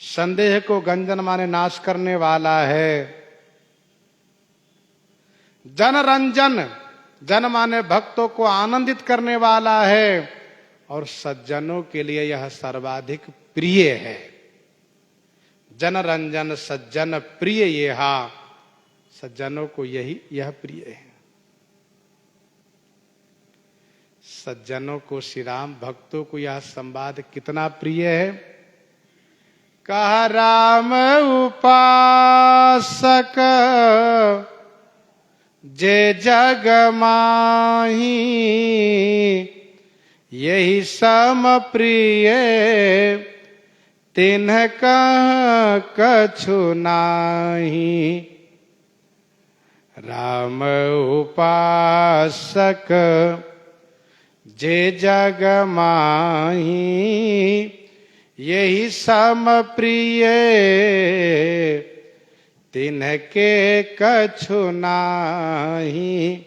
संदेह को गंजन माने नाश करने वाला है। जन रंजन, जन माने भक्तों को आनंदित करने वाला है, और सज्जनों के लिए यह सर्वाधिक प्रिय है। जन रंजन सज्जन प्रिय येहा, सज्जनों को यह प्रिय है। सज्जनों को श्री राम भक्तों को यह संवाद कितना प्रिय है। कहा राम उपासक जे जग माही, यही सम प्रिय तिन्ह कह कछु नाही। राम उपासक जे जग माही, यही सम प्रिय तिनके कछु नाही।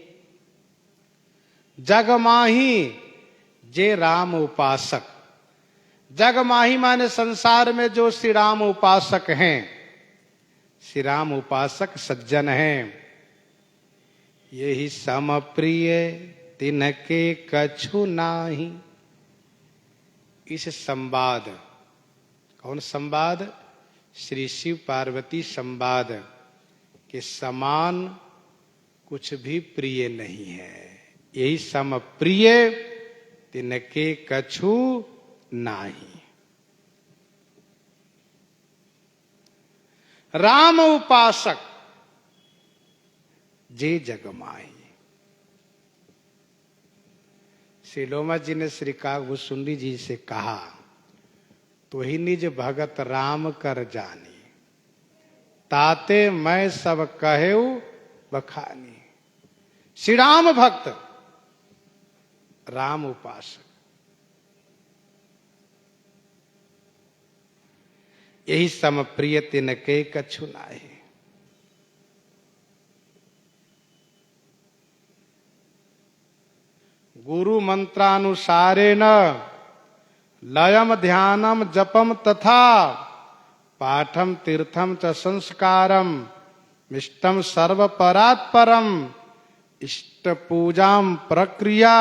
जग माही जे राम उपासक, जग माही माने संसार में जो श्री राम उपासक हैं, श्री राम उपासक सज्जन हैं, यही सम प्रिय तिनके कछु नाही। इस संवाद, कौन संवाद? श्री शिव पार्वती संवाद के समान कुछ भी प्रिय नहीं है। यही सम प्रिय तिनके कछु नाही। राम उपासक जे जग माही। श्री लोमा जी ने श्री कागभूषुंडी जी से कहा, तो ही निज भगत राम कर जानी, ताते मैं सब कहेऊ बखानी। श्री राम भक्त, राम उपासक, यही सम प्रिय तिनके कछु नाहि। गुरु मंत्रानुसारेण लयम ध्यानम जपम तथा पाठम तीर्थम च संस्कारम मिष्टम सर्व परात्परम इष्ट पूजाम प्रक्रिया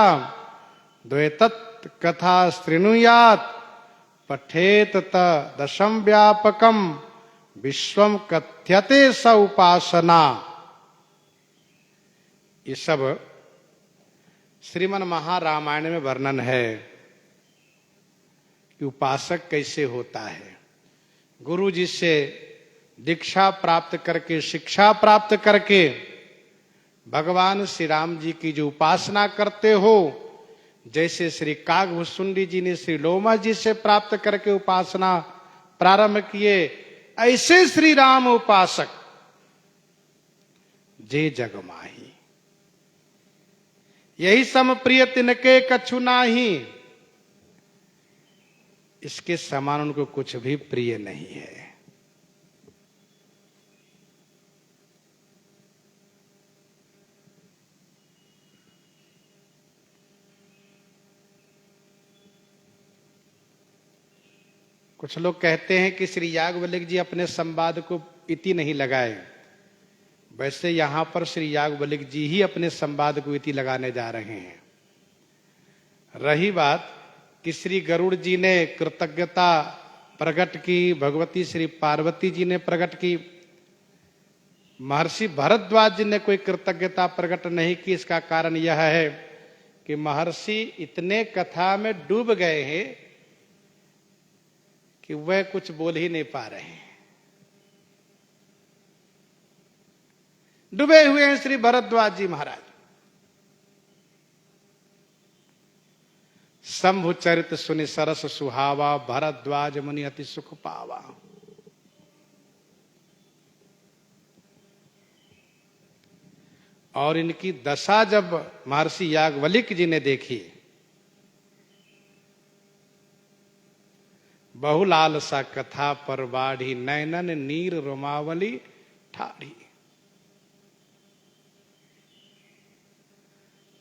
द्वैतत् कथा शृणुयात् पठेत त दशम व्यापकम विश्वम कथ्यते स उपासना। ये सब श्रीमन महारामायण में वर्णन है कि उपासक कैसे होता है। गुरु जी से दीक्षा प्राप्त करके, शिक्षा प्राप्त करके भगवान श्री राम जी की जो उपासना करते हो, जैसे श्री कागभूषुंडी जी ने श्री लोमा जी से प्राप्त करके उपासना प्रारंभ किए, ऐसे श्री राम उपासक जे जग माही, यही सम प्रिय तिनके कछु नाही। इसके समान उनको कुछ भी प्रिय नहीं है। कुछ लोग कहते हैं कि श्री याज्ञवल्क्य जी अपने संवाद को इति नहीं लगाए। वैसे यहां पर श्री याज्ञवल्क्य जी ही अपने संवाद को इति लगाने जा रहे हैं। रही बात कि श्री गरुड़ जी ने कृतज्ञता प्रकट की, भगवती श्री पार्वती जी ने प्रकट की, महर्षि भरद्वाज जी ने कोई कृतज्ञता प्रकट नहीं की। इसका कारण यह है कि महर्षि इतने कथा में डूब गए हैं कि वह कुछ बोल ही नहीं पा रहे हैं। डूबे हुए हैं श्री भरद्वाज जी महाराज। शंभु चरित सुनि सरस सुहावा, भरद्वाज मुनि अति सुख पावा। और इनकी दशा जब महर्षि याज्ञवल्क्य जी ने देखी, बहुलाल सा कथा पर बाढ़ी, नैनन नीर रोमावली ठाढ़ी।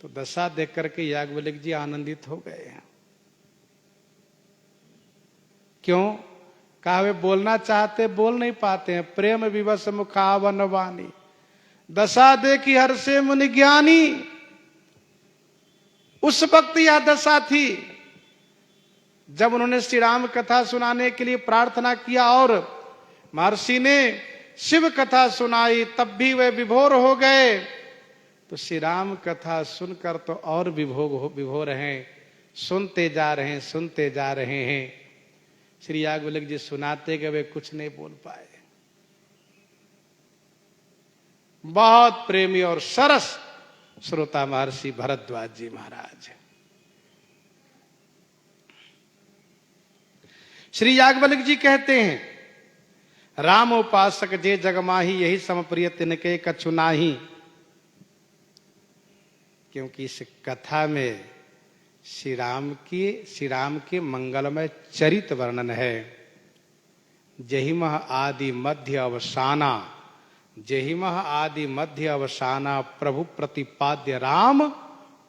तो दशा देख करके याज्ञवल्क्य जी आनंदित हो गए। क्यों? कहा वे बोलना चाहते बोल नहीं पाते हैं। प्रेम विवश मुखावन वाणी, दशा देखी हर से मुनि ज्ञानी। उस वक्त यह दशा थी जब उन्होंने श्री राम कथा सुनाने के लिए प्रार्थना किया और महर्षि ने शिव कथा सुनाई, तब भी वे विभोर हो गए। तो श्री राम कथा सुनकर तो और विभोर हैं, सुनते जा रहे हैं, सुनते जा रहे हैं। श्री याज्ञवल्क्य जी सुनाते गए, वे कुछ नहीं बोल पाए। बहुत प्रेमी और सरस श्रोता महर्षि भरद्वाज जी महाराज। श्री याज्ञवल्क्य जी कहते हैं, राम उपासक जे जगमाही, यही समप्रिय तिनके कछु नाही। क्योंकि इस कथा में श्री राम के मंगलमय चरित वर्णन है। जहिमह आदि मध्य अवसाना, जहिमह आदि मध्य अवसाना, प्रभु प्रतिपाद्य राम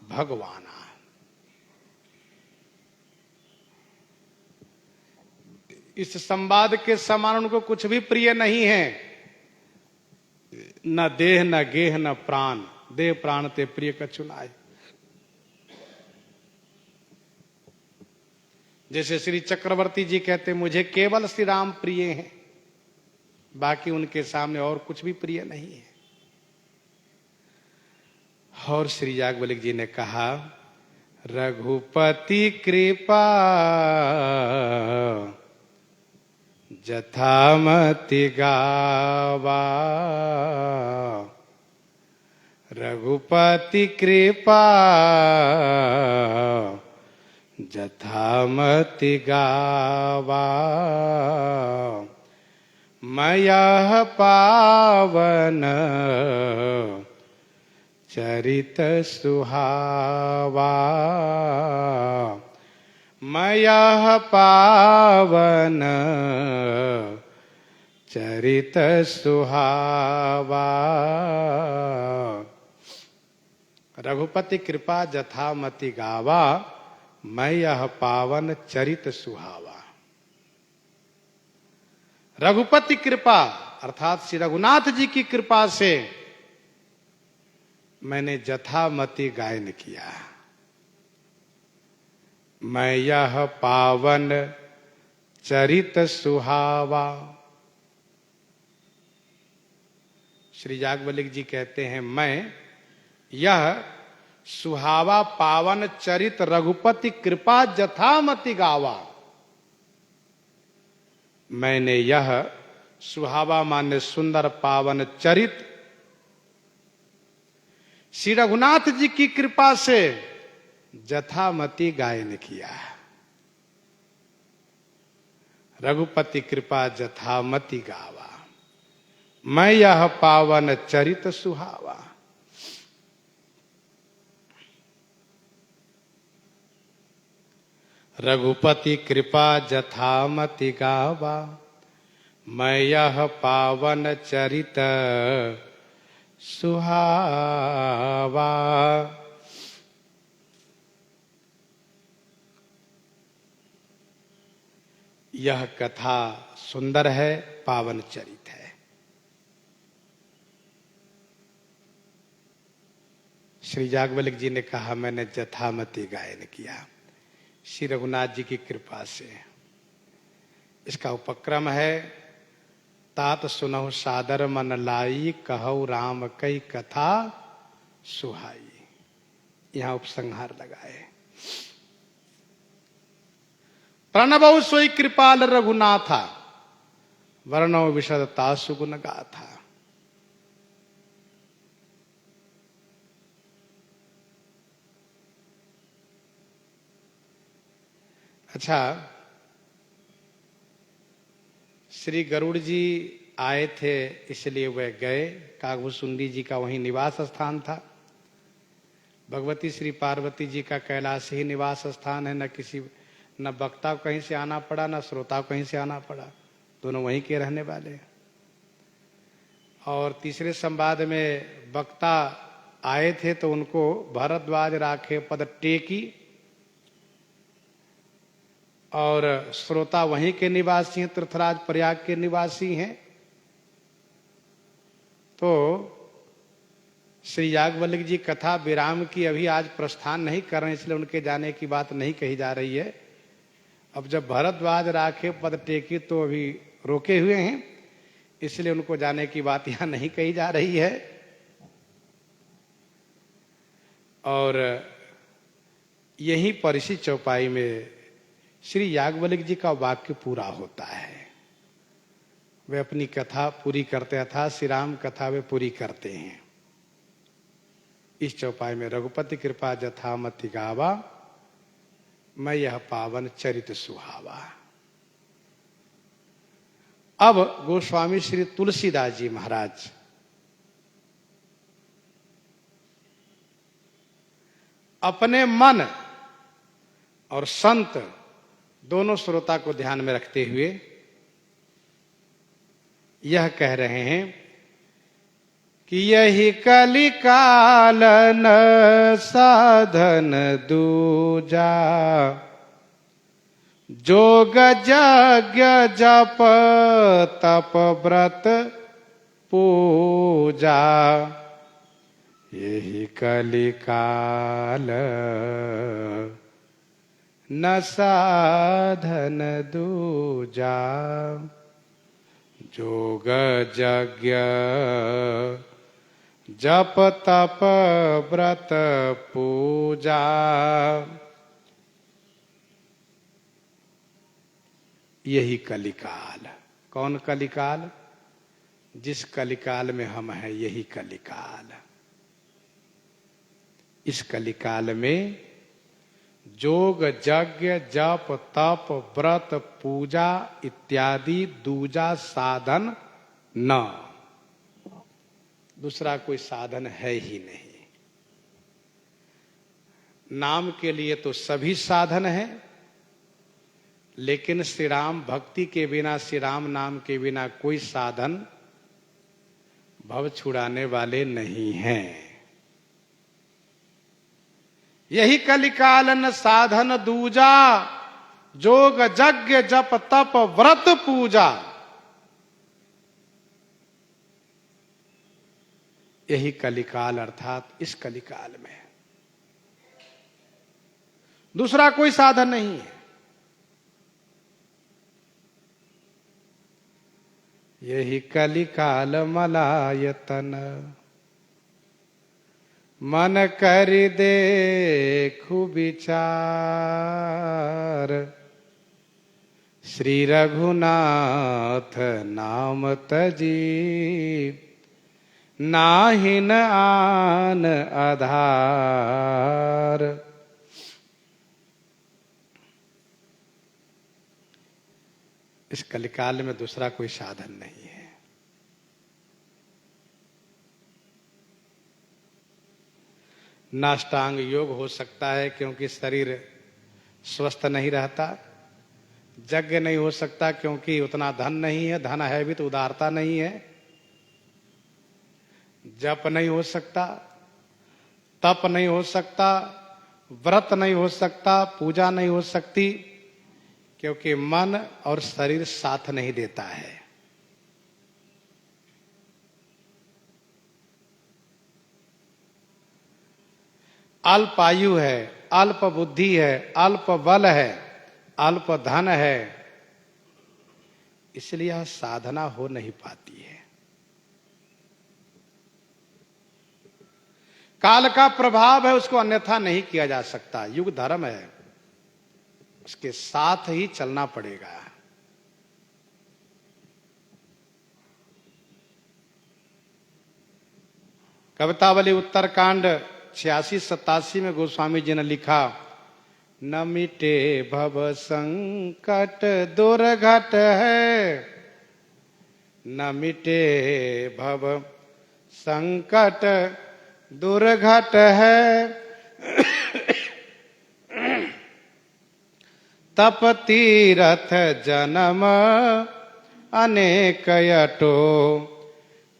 भगवाना। इस संवाद के समान उनको कुछ भी प्रिय नहीं है। न देह न गेह न प्राण, देह प्राण ते प्रिय कछु नाहि। जैसे श्री चक्रवर्ती जी कहते, मुझे केवल श्री राम प्रिय हैं, बाकी उनके सामने और कुछ भी प्रिय नहीं है। और श्री याज्ञवल्क्य जी ने कहा, रघुपति कृपा जथामति गावा, रघुपति कृपा जथामति गावा। मयः पावन चरित सुहावा, मयः पावन चरित सुहावा। रघुपति कृपा जथामति गावा, मयः पावन चरित सुहावा। रघुपति कृपा अर्थात श्री रघुनाथ जी की कृपा से मैंने जथामति गायन किया। मयः पावन चरित सुहावा। श्री याज्ञवल्क्य जी कहते हैं, मैं यह सुहावा पावन चरित रघुपति कृपा जथामति गावा। मैंने यह सुहावा माने सुंदर पावन चरित श्री रघुनाथ जी की कृपा से जथामति गायन किया। रघुपति कृपा जथामति गावा, मैं यह पावन चरित सुहावा। रघुपति कृपा जथामति गावा, मैं यह पावन चरित सुहावा। यह कथा सुंदर है, पावन चरित है। श्री याज्ञवल्क्य जी ने कहा, मैंने जथामति गायन किया श्री रघुनाथ जी की कृपा से। इसका उपक्रम है, तात सुनहु सादर मन लाई, कहु राम कई कथा सुहाई। यहां उपसंहार लगाए। प्रणबौ सोई कृपाल रघुनाथा, वर्णो विशदता सुगुण गाथा। अच्छा, श्री गरुड़ जी आए थे इसलिए वह गए। कागभूषुंडी जी का वहीं निवास स्थान था। भगवती श्री पार्वती जी का कैलाश ही निवास स्थान है। न वक्ता को कहीं से आना पड़ा, न श्रोता को कहीं से आना पड़ा, दोनों वहीं के रहने वाले। और तीसरे संवाद में वक्ता आए थे तो उनको भरद्वाज राखे पद टेकी, और श्रोता वहीं के निवासी हैं, तीर्थराज प्रयाग के निवासी हैं। तो श्री याज्ञवल्क्य जी कथा विराम की अभी आज प्रस्थान नहीं कर रहे हैं, इसलिए उनके जाने की बात नहीं कही जा रही है। अब जब भरद्वाज राखे पद टेकी तो अभी रोके हुए हैं, इसलिए उनको जाने की बात यहां नहीं कही जा रही है। और यहीं पर इसी चौपाई में श्री याज्ञवल्क्य जी का वाक्य पूरा होता है। वे अपनी कथा पूरी करते अर्थात श्री राम कथा वे पूरी करते हैं इस चौपाई में। रघुपति कृपा जथामति गावा, मैं यह पावन चरित सुहावा। अब गोस्वामी श्री तुलसीदास जी महाराज अपने मन और संत दोनों श्रोता को ध्यान में रखते हुए यह कह रहे हैं कि यही कलिकाल न साधन दूजा, जोग यज्ञ जप तप व्रत पूजा। यही कलिकाल न साधन दूजा, जोग यज्ञ जप तप व्रत पूजा। यही कलिकाल। कौन कलिकाल? जिस कलिकाल में हम हैं, यही कलिकाल। इस कलिकाल में जोग यज्ञ जप तप व्रत पूजा इत्यादि दूजा साधन न, दूसरा कोई साधन है ही नहीं। नाम के लिए तो सभी साधन है, लेकिन श्री राम भक्ति के बिना, श्री राम नाम के बिना कोई साधन भव छुड़ाने वाले नहीं हैं। यही कलिकाल न साधन दूजा, जोग यज्ञ जप तप व्रत पूजा। यही कलिकाल अर्थात इस कलिकाल में दूसरा कोई साधन नहीं है। यही कलिकाल मलायतन, मन कर देखु विचार। श्री रघुनाथ नाम तजी, नाहिन आन आधार। इस कलिकाल में दूसरा कोई साधन नहीं है। नाष्टांग योग हो सकता है क्योंकि शरीर स्वस्थ नहीं रहता। यज्ञ नहीं हो सकता क्योंकि उतना धन नहीं है, धन है भी तो उदारता नहीं है। जप नहीं हो सकता, तप नहीं हो सकता, व्रत नहीं हो सकता, पूजा नहीं हो सकती, क्योंकि मन और शरीर साथ नहीं देता है। अल्प आयु है, अल्प बुद्धि है, अल्प बल है, अल्प धन है, इसलिए यह साधना हो नहीं पाती है। काल का प्रभाव है, उसको अन्यथा नहीं किया जा सकता। युग धर्म है, उसके साथ ही चलना पड़ेगा। कवितावली उत्तरकांड 86-87 में गोस्वामी जी ने लिखा, न मिटे भव संकट दुर्घट है, न मिटे भव संकट दुर्घट है। तप तीरथ जन्म अनेक यटो,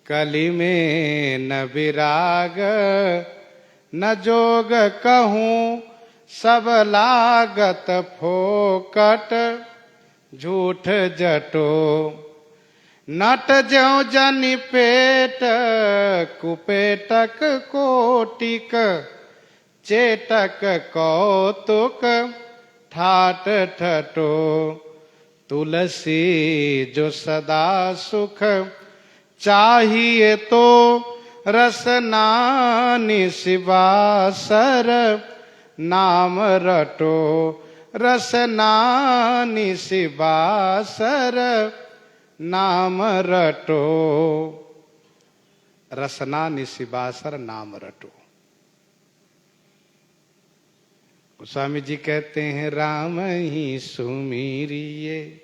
कलि में न विराग न जोग कहूँ सब लागत फोकट झूठ जटो। नट ज्यों जनि पेट कुपेटक कोटिक चेटक कौतुक ठाट ठटो। तुलसी जो सदा सुख चाहिए तो रसना निशिवासर नाम रटो। रसना निशिवासर नाम रटो। रसना निशिवासर नाम रटो। गोस्वामी जी कहते हैं राम ही सुमीरिए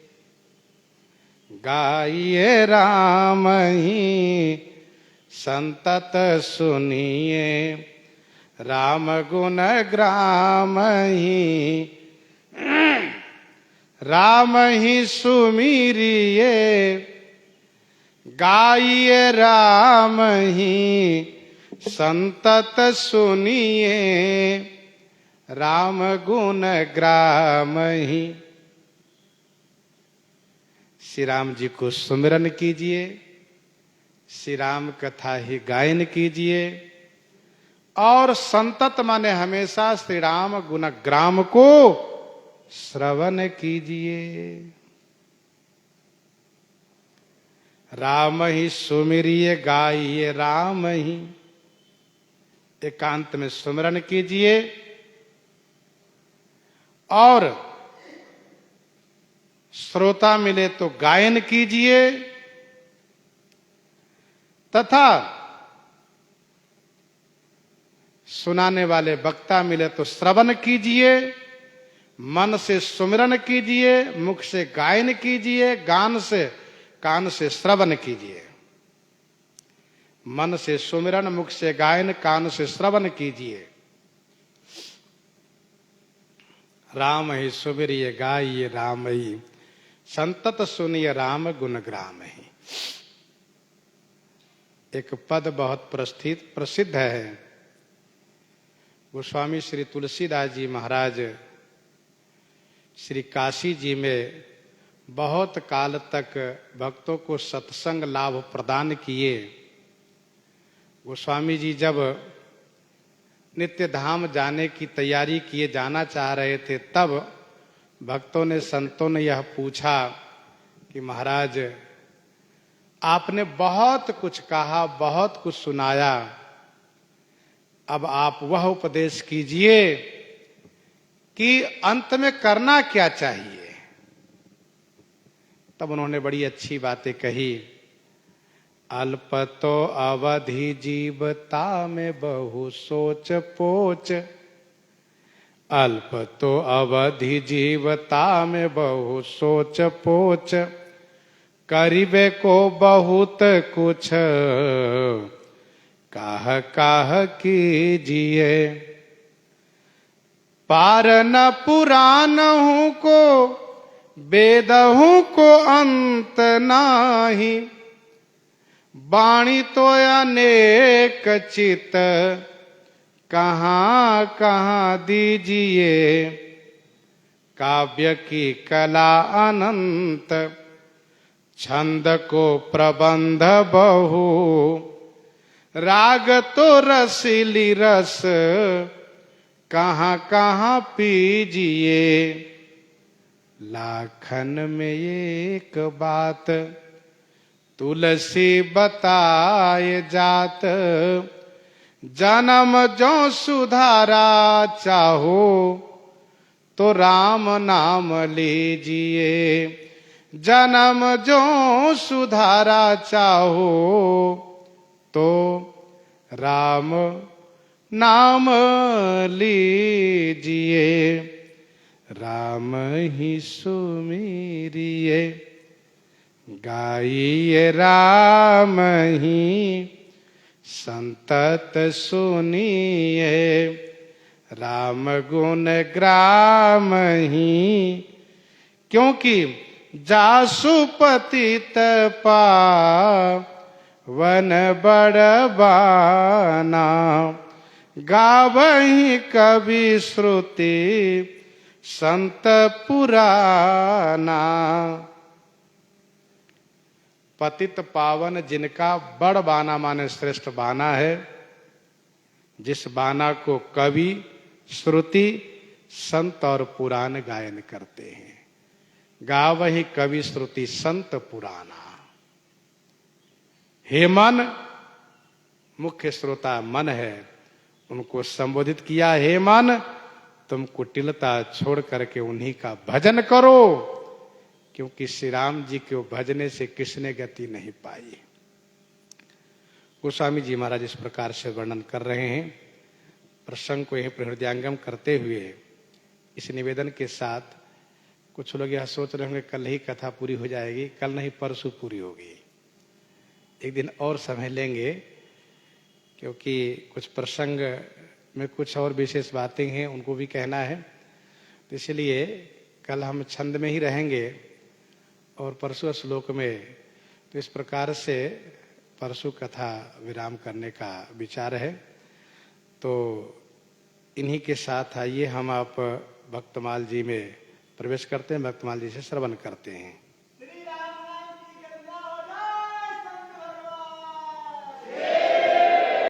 गाइए राम ही संतत सुनिए। राम गुण ग्राम ही राम ही सुमीरिए गाइए राम ही संतत सुनिए। राम गुण ग्राम ही। श्री राम जी को सुमिरन कीजिए, श्री राम कथा ही गायन कीजिए और संतत माने हमेशा श्री राम गुणग्राम को श्रवण कीजिए। राम ही सुमिरिए गाइए राम ही। एकांत में सुमिरन कीजिए और श्रोता मिले तो गायन कीजिए तथा सुनाने वाले वक्ता मिले तो श्रवण कीजिए। मन से सुमिरन कीजिए, मुख से गायन कीजिए, कान से श्रवण कीजिए। मन से सुमिरन, मुख से गायन, कान से श्रवण कीजिए। राम ही सुमिरिए गाइए राम ही संतत सुनिए राम गुणग्राम ही। एक पद बहुत प्रसिद्ध है। गोस्वामी श्री तुलसीदास जी महाराज श्री काशी जी में बहुत काल तक भक्तों को सत्संग लाभ प्रदान किए। गोस्वामी जी जब नित्य धाम जाने की तैयारी किए जाना चाह रहे थे, तब भक्तों ने, संतों ने यह पूछा कि महाराज आपने बहुत कुछ कहा, बहुत कुछ सुनाया, अब आप वह उपदेश कीजिए कि अंत में करना क्या चाहिए। तब उन्होंने बड़ी अच्छी बातें कही। अल्प तो अवधि जीवता में बहु सोच पोच। अल्प तो अवधि जीवता में बहु सोच पोच। करिबे को बहुत कुछ काह काह कीजिए। पार न पुराण हूं को वेद हूं को अंत नाही। वाणी तो अनेक चित कहाँ कहाँ दीजिए। काव्य की कला अनंत छंद को प्रबंध बहु। राग तो रसीली रस कहाँ कहाँ पीजिए। लाखन में एक बात तुलसी बताए जात। जन्म जो सुधारा चाहो तो राम नाम लीजिए। जन्म जो सुधारा चाहो तो राम नाम लीजिए। राम ही सुमीरिए गाइए राम ही संतत सुनिए। राम गुण ग्राम ही। क्योंकि जासु पतित पावन बड़बाना। गावहीं कवि श्रुति संत पुराना। पतित पावन जिनका बड़ बाना माने श्रेष्ठ बाना है, जिस बाना को कवि श्रुति संत और पुराण गायन करते हैं। गावहि कवि श्रुति संत पुराना। हे मन, मुख्य श्रोता मन है, उनको संबोधित किया, हे मन तुम कुटिलता छोड़ करके उन्हीं का भजन करो, क्योंकि श्री राम जी के भजने से किसने गति नहीं पाई। गोस्वामी जी महाराज इस प्रकार से वर्णन कर रहे हैं। प्रसंग को यही हृदयांगम करते हुए इस निवेदन के साथ, कुछ लोग यह सोच रहे होंगे कल ही कथा पूरी हो जाएगी, कल नहीं परसों पूरी होगी। एक दिन और समय लेंगे, क्योंकि कुछ प्रसंग में कुछ और विशेष बातें हैं, उनको भी कहना है। तो इसलिए कल हम छंद में ही रहेंगे और परसों श्लोक में। तो इस प्रकार से परसों कथा विराम करने का विचार है। तो इन्हीं के साथ आइए हम आप भक्तमाल जी में प्रवेश करते हैं, भक्तमाल जी से श्रवण करते हैं।